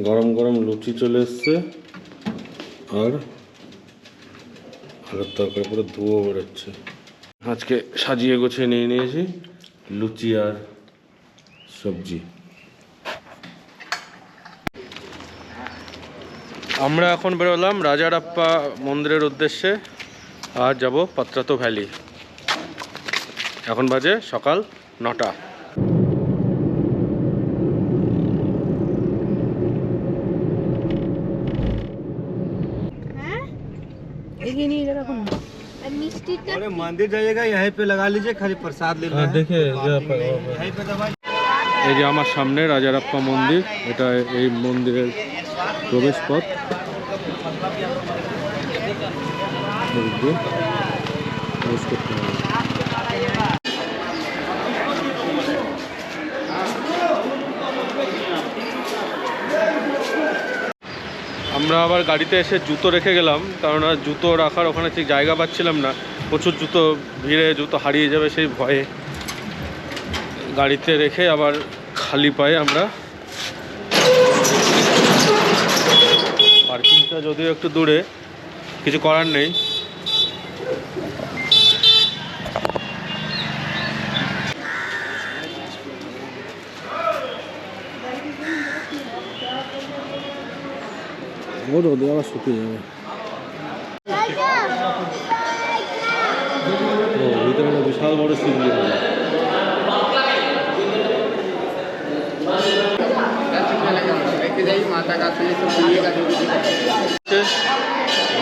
গরম গরম লুচি চলে এসছে, আর আলুর তরকারি পুরো ধুয়ো বেরোচ্ছে। আজকে সাজিয়ে গোছিয়ে নিয়ে নিয়েছি লুচি আর সবজি। আমরা এখন বেরোলাম রাজারাপ্পা মন্দিরের উদ্দেশ্যে, আর যাব পাত্রাতো ভ্যালি। এখন বাজে সকাল 9টা। अरे मंदिर जाइएगा, यहीं पे लगा लीजिए, खाली प्रसाद ले लेना है। देखिए यहीं पे दबाइए। এই যে আমার সামনে রাজারাপ্পা মন্দির, এটা এই মন্দিরের প্রবেশ পথ। প্রবেশ করতে হবে। আমরা আবার গাড়িতে এসে জুতো রেখে গেলাম, কারণ আর জুতো রাখার ওখানে ঠিক জায়গা পাচ্ছিলাম না। প্রচুর জুতো, ভিড়ে জুতো হারিয়ে যাবে সেই ভয়ে গাড়িতে রেখে আবার খালি পায়ে আমরা, পার্কিংটা যদিও একটু দূরে, কিছু করার নেই। রোদে আবার শুকিয়ে যাবে। ভিতরে একটা বিশাল বড় শিবলিঙ্গ।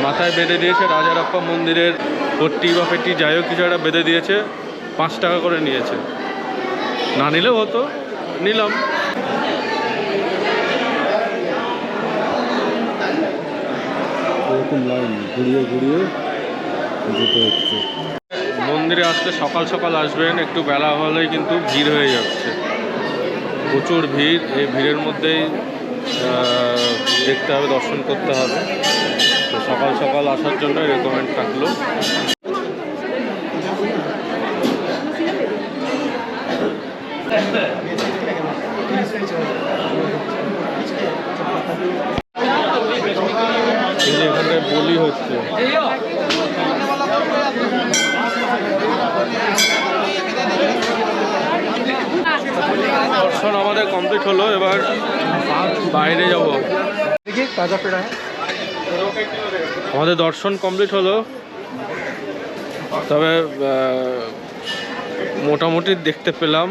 মাথায় বেঁধে দিয়েছে রাজারাপ্পা মন্দিরের পট্টি বা পেটি, যাই হোক কিছু একটা বেঁধে দিয়েছে। 5 টাকা করে নিয়েছে, না নিলেও হতো, নিলাম। এরকম লাইন ঘুরিয়ে ঘুরিয়ে যেতে হচ্ছে। মন্দিরে আসলে সকাল সকাল আসবেন, একটু বেলা হলেই কিন্তু ভিড় হয়ে যাচ্ছে, প্রচুর ভিড়। এই ভিড়ের মধ্যেই দেখতে হবে, দর্শন করতে হবে। তো সকাল সকাল আসার জন্য রেকমেন্ড থাকলো। এখানটায় বলি হচ্ছে। দর্শন আমাদের কমপ্লিট হলো, এবার বাইরে যাব। আমাদের দর্শন কমপ্লিট হলো, তবে মোটামুটি দেখতে পেলাম।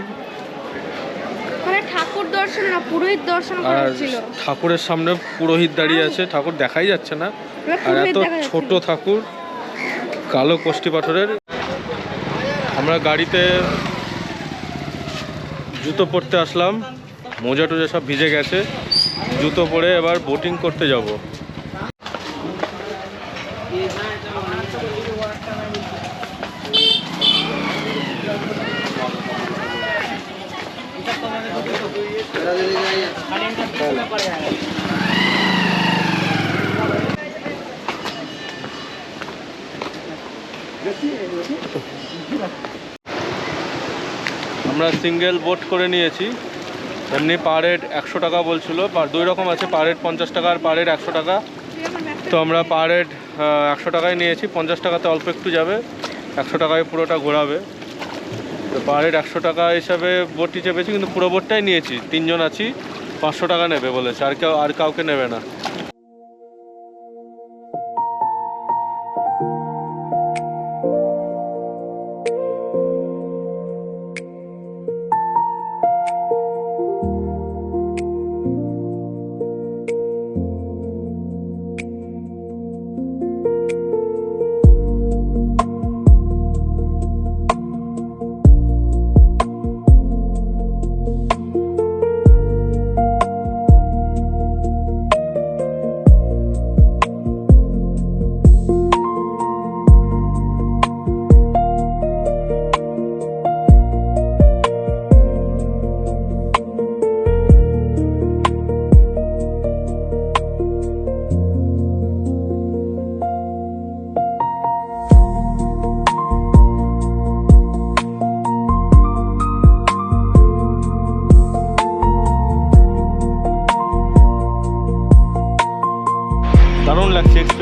ঠাকুর দর্শন না, পুরোহিত দর্শন করেছিল। ঠাকুরের সামনে পুরোহিত দাঁড়িয়ে আছে, ঠাকুর দেখাই যাচ্ছে না। আর এত ছোট ঠাকুর, কালো কষ্টি পাথরের। আমরা গাড়িতে জুতো পরতে আসলাম, মোজা টোজা সব ভিজে গেছে। জুতো পরে এবার বোটিং করতে যাব। আমরা সিঙ্গেল বোট করে নিয়েছি। এমনি পার হেড 100 টাকা বলছিল, 2 রকম আছে, পার হেড 50 টাকা আর পার হেড 100 টাকা। তো আমরা পার হেড 100 টাকায় নিয়েছি, 50 টাকাতে অল্প একটু যাবে, 100 টাকায় পুরোটা ঘোরাবে। তো পার হেড 100 টাকা হিসাবে বোটটি চেপেছি, কিন্তু পুরো বোটটাই নিয়েছি। 3 জন আছি, 500 টাকা নেবে বলেছে, আর কাউকে নেবে না।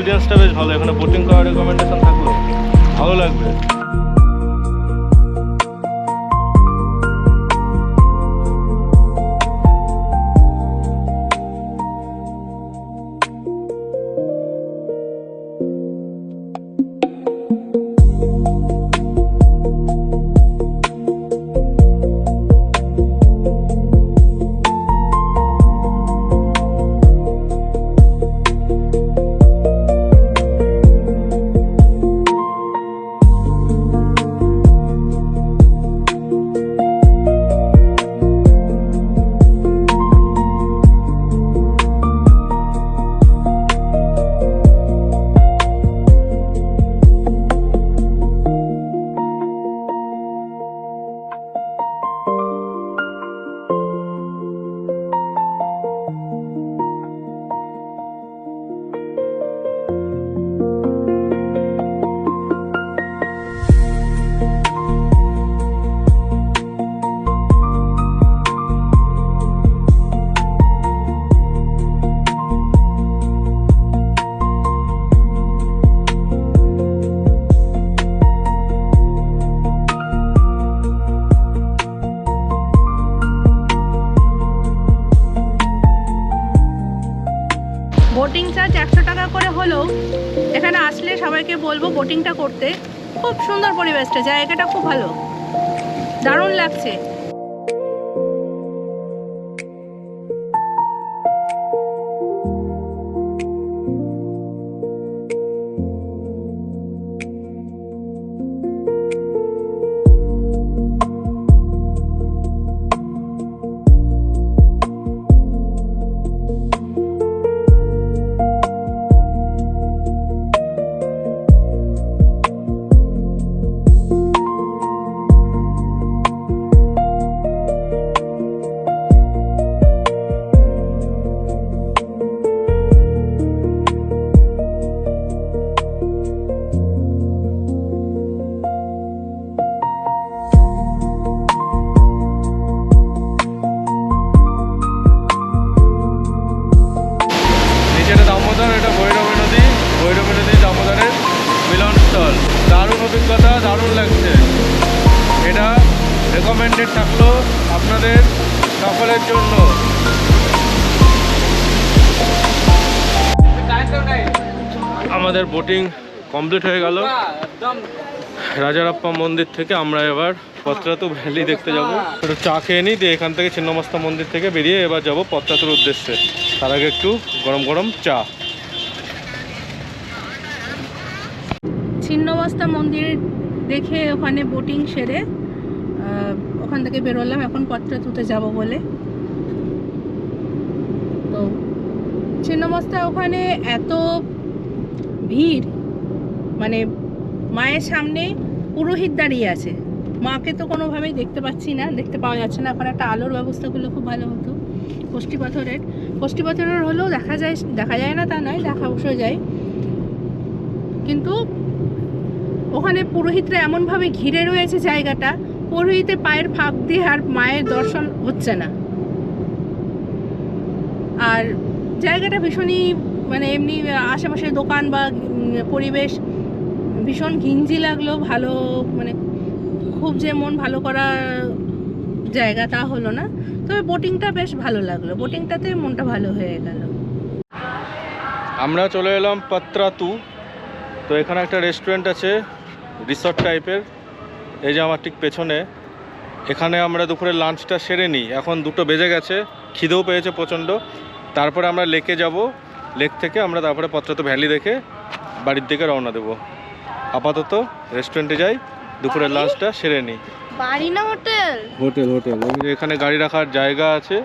এক্সপিরিয়েন্সটা বেশ ভালো। এখানে বোটিং করার রেকমেন্ডেশন থাকলো ভালো লাগবে। বোটিং চার্জ 100 টাকা করে হলেও এখানে আসলে সবাইকে বলবো বোটিংটা করতে। খুব সুন্দর পরিবেশটা, জায়গাটা খুব ভালো, দারুণ লাগছে। দারুণ অভিজ্ঞতা, দারুণ লাগছে। এটা রেকমেন্ডেড থাকলো আপনাদের সকলের জন্য। আমাদের বোটিং কমপ্লিট হয়ে গেল। রাজারাপ্পা মন্দির থেকে আমরা এবার পত্রাতু ভ্যালি দেখতে যাব। একটু চা খেয়ে নিই, দিয়ে এখান থেকে ছিন্নমস্তা মন্দির থেকে বেরিয়ে এবার যাব পত্রাতুর উদ্দেশ্যে। তার আগে একটু গরম গরম চা। ছিন্নমস্তা মন্দির দেখে ওখানে বোটিং সেরে ওখান থেকে বেরোলাম এখন পত্রাতুতে যাব বলে। তো ছিন্নমস্তা ওখানে এত ভিড়, মানে মায়ের সামনে পুরোহিত দাঁড়িয়ে আছে, মাকে তো কোনোভাবেই দেখতে পাচ্ছি না, দেখতে পাওয়া যাচ্ছে না। ওখানে একটা আলোর ব্যবস্থাগুলো খুব ভালো হতো। কষ্টি পাথরের হলেও দেখা যায় না তা নয়, দেখা অবশ্য যায়, কিন্তু ওখানে পুরোহিতরা এমনভাবে ঘিরে রয়েছে জায়গাটা, পুরোহিতের পায়ের ফাঁক দিয়ে আর মায়ের দর্শন হচ্ছে না। আর জায়গাটা ভীষণই মানে এমনি আশেপাশের দোকান বা পরিবেশ ভীষণ ঘিঞ্জি লাগলো। ভালো মানে খুব যে মন ভালো করা জায়গা তা হলো না, তবে বোটিংটা বেশ ভালো লাগলো, বোটিংটাতে মনটা ভালো হয়ে গেল। আমরা চলে এলাম পত্রাতু। তো এখানে একটা রেস্টুরেন্ট আছে রিসর্ট টাইপের, এই যে আমার ঠিক পেছনে। এখানে আমরা দুপুরে লাঞ্চটা সেরে নিই, এখন 2টো বেজে গেছে, খিদেও পেয়েছে প্রচণ্ড। তারপরে আমরা লেকে যাব, লেক থেকে আমরা তারপরে পত্রাতু ভ্যালি দেখে বাড়ির দিকে রওনা দেবো। আপাতত রেস্টুরেন্টে যাই, দুপুরের লাঞ্চটা সেরে নিই। বাড়ি না হোটেল? হোটেল হোটেল এখানে গাড়ি রাখার জায়গা আছে।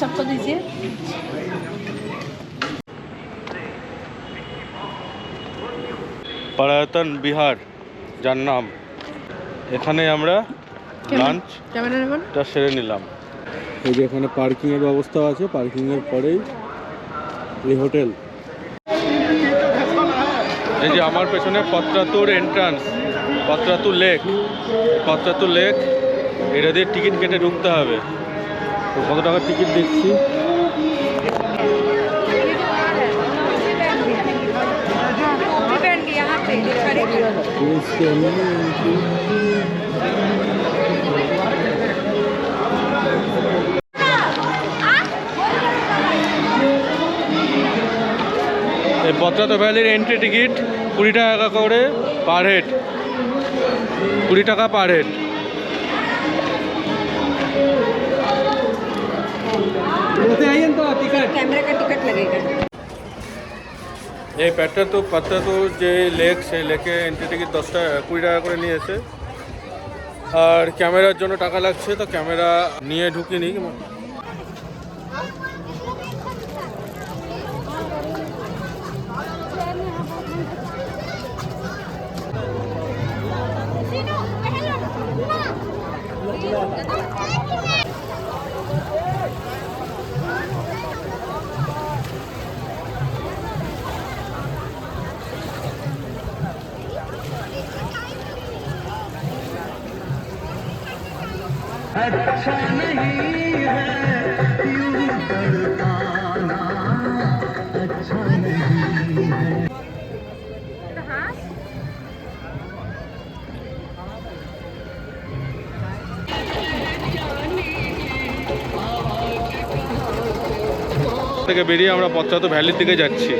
सबको दीजिए। पर्यटन बिहार যার নাম। এখানে আমরা লাঞ্চটা সেরে নিলাম। এই যে এখানে পার্কিংয়ের ব্যবস্থা আছে, পার্কিংয়ের পরেই এই হোটেল। এই যে আমার পেছনে পত্রাতুর এন্ট্রান্স, পত্রাতুর লেক, পত্রাতুর লেক, এটা দিয়ে টিকিট কেটে ঢুকতে হবে। তো কত টাকার টিকিট দেখছি। এই পত্রাতু ভ্যালির এন্ট্রি টিকিট 20 টাকা করে পার হেড, 20 টাকা পার হেড। कैमरा का टिकट लगेगा। এই পত্রাতু যে লেক, সেই লেকে এন্ট্রি টিকিট 10 টাকা 20 টাকা করে নিয়েছে। আর ক্যামেরার জন্য টাকা লাগছে, তো ক্যামেরা নিয়ে ঢুকিনি। থেকে বেরিয়ে আমরা পত্রাতু ভ্যালির দিকে যাচ্ছি।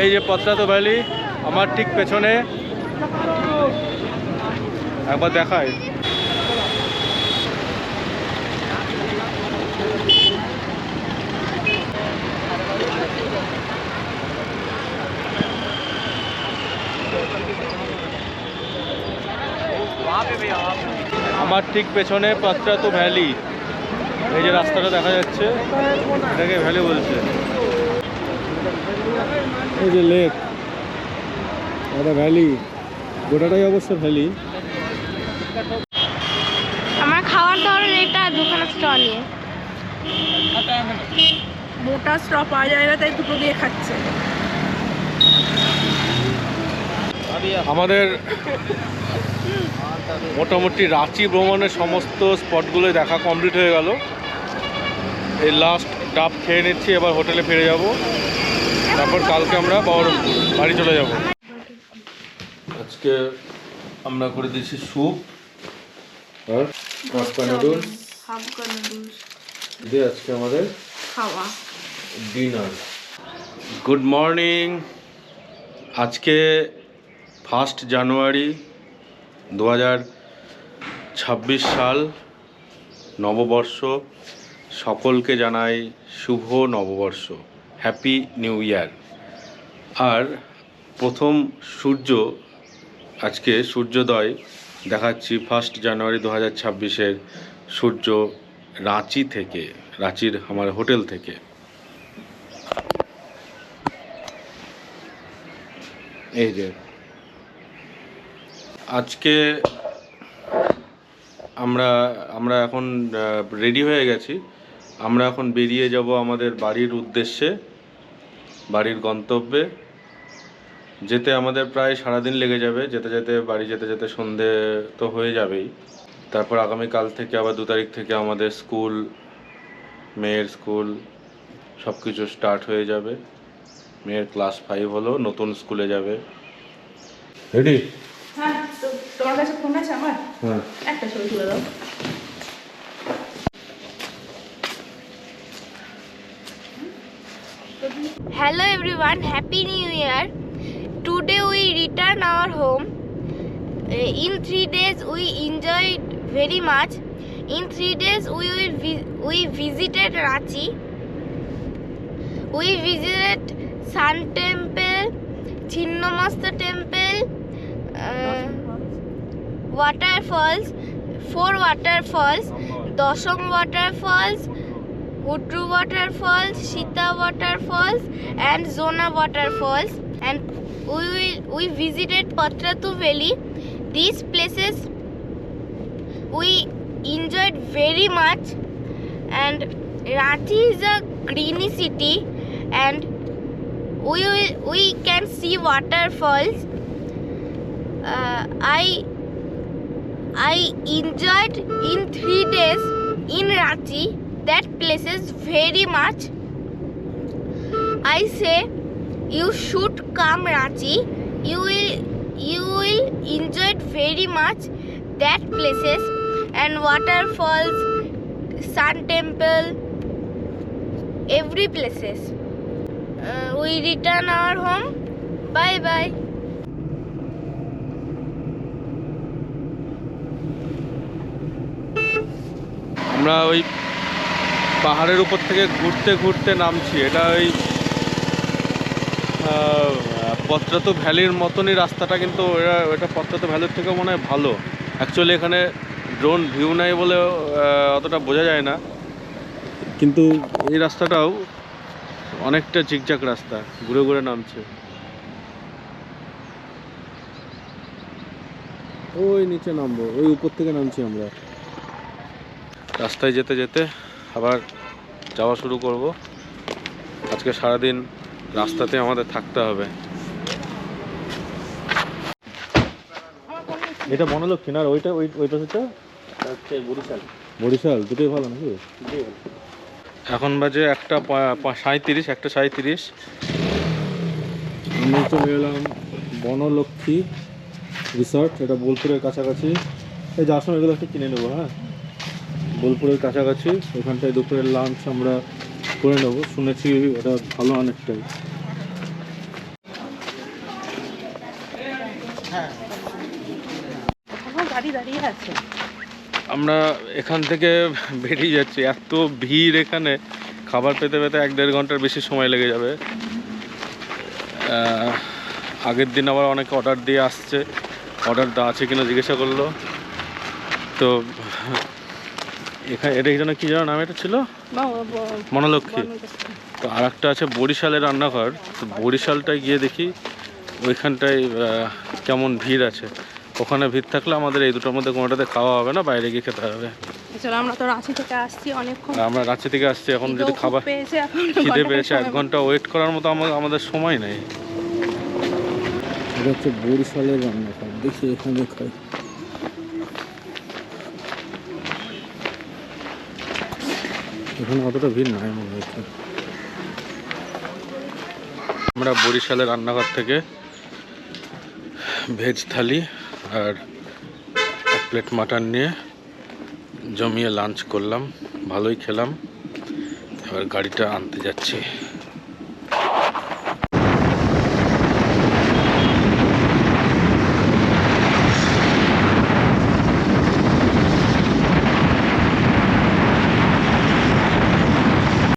এই যে পত্রাতু ভ্যালি, আমার ঠিক পেছনে, একবার দেখাই। আমার ঠিক পেছনে পত্রাতু ভ্যালি, এই যে রাস্তাটা দেখা যাচ্ছে, এটাকে ভ্যালি বলছে। এই যে লেক, এটা ভ্যালি, গোটাটাই অবশ্য ভ্যালি। আমার খাওয়ার দাওয়ার এটা দোকানের স্টল নিয়ে মোটা স্ট্র পাওয়া যায় না, তাই দুটো দিয়ে খাচ্ছে। আমাদের মোটামুটি রাঁচি ভ্রমণের সমস্ত স্পটগুলো দেখা কমপ্লিট হয়ে গেল। এই লাস্ট ডাব খেয়ে নিচ্ছি, এবার হোটেলে ফিরে যাব, তারপর কালকে আমরা বাড়ি চলে যাব। আজকে আমরা করে দিয়েছি স্যুপ আর হাক্কা নুডলস দিয়ে আজকে আমাদের খাওয়া ডিনার। Good morning. আজকে 1 জানুয়ারি 2026 সাল, নববর্ষ। সকলকে জানাই শুভ নববর্ষ, হ্যাপি নিউ ইয়ার। আর প্রথম সূর্য, আজকে সূর্যোদয় দেখাচ্ছি 1 জানুয়ারি 2026-এর সূর্য রাঁচি থেকে, রাঁচির আমার হোটেল থেকে। এই যে আজকে আমরা এখন রেডি হয়ে গেছি। আমরা এখন বেরিয়ে যাব আমাদের বাড়ির উদ্দেশ্যে, বাড়ির গন্তব্যে। যেতে আমাদের প্রায় সারাদিন লেগে যাবে, বাড়ি যেতে যেতে সন্ধে তো হয়ে যাবেই। তারপর আগামীকাল থেকে আবার 2 তারিখ থেকে আমাদের স্কুল, মেয়ের স্কুল সব কিছু স্টার্ট হয়ে যাবে। মেয়ের ক্লাস 5 হলো, নতুন স্কুলে যাবে। রেডি? হ্যাঁ, তো তোমার কাছে ফোন আছে আমার? হ্যাঁ। একটা ছবি তুলে দাও। Hello everyone, happy new year. Today we return our home. In 3 days we enjoyed very much. In 3 days we visited Ranchi. We visited Sun Temple, Chinnamasta Temple, waterfalls, 4 waterfalls, Dosham waterfalls, Hudru waterfalls, Sita waterfalls, and Zona waterfalls. And we visited Patratu Valley. These places we enjoyed very much. And Ranchi is a greeny city, and we can see waterfalls. I enjoyed in 3 days in Ranchi that places very much. I say you should come Ranchi. You will enjoy it very much that places and waterfalls, sun temple, every places. We return our home. Bye bye. আমরা ওই পাহাড়ের উপর থেকে ঘুরতে ঘুরতে নামছি। এটা ওই পত্রাতু ভ্যালির মতনই রাস্তাটা, কিন্তু এটা পত্রাতু ভ্যালির থেকেও মনে হয় ভালো। অ্যাকচুয়ালি এখানে ড্রোন ভিউ নাই বলে অতটা বোঝা যায় না, কিন্তু এই রাস্তাটাও অনেকটা ঝিকঝাক রাস্তা, ঘুরে ঘুরে নামছে। ওই নিচে নামবো, ওই উপর থেকে নামছি আমরা। রাস্তায় যেতে যেতে আবার যাওয়া শুরু করব। আজকে সারাদিন রাস্তাতে আমাদের থাকতে হবে। এটা বনলক্ষ্মী না, ওইটা ওই পাশেটা বরিশাল, দুটোই ভালো নাকি? এখন বাজে 1:37। আমি চলে এলাম বনলক্ষ্মী রিসর্ট। এটা বোলপুরের কাছাকাছি। এই যাওয়ার সময় এগুলো একটু কিনে নেবো। হ্যাঁ, বোলপুরের কাছাকাছি। ওখানটায় দুপুরের লাঞ্চ আমরা করে নেবো। শুনেছি এটা ভালো অনেকটাই। গাড়ি দাঁড়িয়ে আছে। আমরা এখান থেকে বেরিয়ে যাচ্ছি। এত ভিড় এখানে, খাবার পেতে পেতে 1-1.5 ঘন্টার বেশি সময় লেগে যাবে। আগের দিন আবার অনেকে অর্ডার দিয়ে আসছে, অর্ডার দেওয়া আছে কিনা জিজ্ঞাসা করলো। তো এখানে এটা যেন কী যেন নাম এটা ছিল, বনলক্ষ্মী। তো আর একটা আছে বরিশালের রান্নাঘর। তো বরিশালটায় গিয়ে দেখি ওইখানটায় কেমন ভিড় আছে। ওখানে ভিড় থাকলে আমাদের এই দুটোর মধ্যে কোনোটাতে খাওয়া হবে না, বাইরে গিয়ে খেতে হবে। আমরা তো রাঁচি থেকে আসছি অনেকক্ষণ। আমরা রাঁচি থেকে আসছি, এখন যদি খাবার খিদে পেয়েছে, 1 ঘন্টা ওয়েট করার মতো আমাদের সময় নেই। এটা হচ্ছে বরিশালের রান্নাঘর। দেখি এখানে খাই। এখানে অতটা ভিড় নাই মনে হচ্ছে। আমরা বরিশালের রান্নাঘর থেকে ভেজ থালি আর 1 প্লেট মাটন নিয়ে জমিয়ে লাঞ্চ করলাম, ভালোই খেলাম। এবার গাড়িটা আনতে যাচ্ছি।